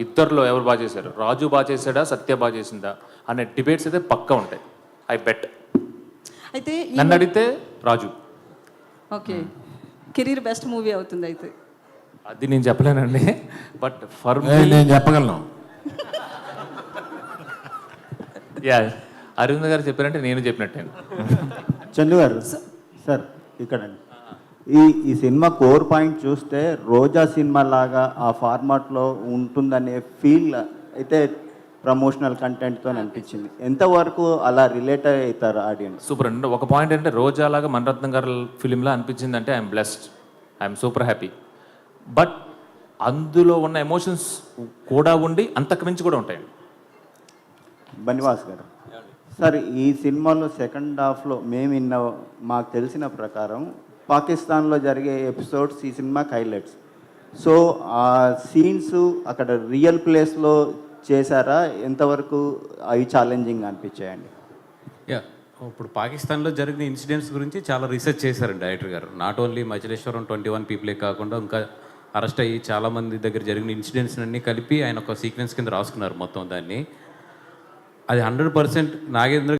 ఇద్దరిలో ఎవరు బాగా చేశారు, రాజు బాగా చేశాడా సత్య బాగా చేసిందా అనే డిబేట్స్ అయితే పక్కా ఉంటాయి. I bet. అయితే నన్ను అడిగితే Raju. Okay, career best movie అవుతుంది అయితే. అది నేను చెప్పలేనండి, బట్ ఫర్ నేను చెప్పగలను. యా, అరవింద్ గారు చెప్పారంటే నేను చెప్పినట్టే. చందు గారు సార్ ఇక్కడ ఈ సినిమా కోర్ పాయింట్ చూస్తే రోజా సినిమా లాగా ఆ ఫార్మాట్లో ఉంటుందనే ఫీల్ అయితే ప్రమోషనల్ కంటెంట్తో అనిపించింది. ఎంతవరకు అలా రిలేట్ అవుతారు ఆడియన్స్? సూపర్ అండి. ఒక పాయింట్ అంటే రోజా లాగా మణిరత్నం గారి ఫిలింలా అనిపించింది అంటే I'm blessed, I'm super happy. But అందులో ఉన్న ఎమోషన్స్ కూడా ఉండి అంతకు మించి కూడా ఉంటాయండి. బనివాస్ గారు సార్, ఈ సినిమాలో సెకండ్ హాఫ్లో మాకు తెలిసిన ప్రకారం పాకిస్తాన్లో జరిగే ఎపిసోడ్స్ ఈ సినిమాకి హైలైట్స్. సో ఆ సీన్స్ అక్కడ రియల్ ప్లేస్లో చేశారా? ఎంతవరకు అవి ఛాలెంజింగ్ అనిపించాయండి? యా, ఇప్పుడు పాకిస్తాన్లో జరిగిన ఇన్సిడెంట్స్ గురించి చాలా రీసెర్చ్ చేశారండి డైరెక్టర్ గారు. నాట్ ఓన్లీ మచిలేశ్వరం 21 పీపులే కాకుండా ఇంకా అరెస్ట్ అయ్యి చాలామంది దగ్గర జరిగిన ఇన్సిడెంట్స్ అన్నీ కలిపి ఆయన ఒక సీక్వెన్స్ కింద రాసుకున్నారు మొత్తం దాన్ని. అది 100% నాగేంద్ర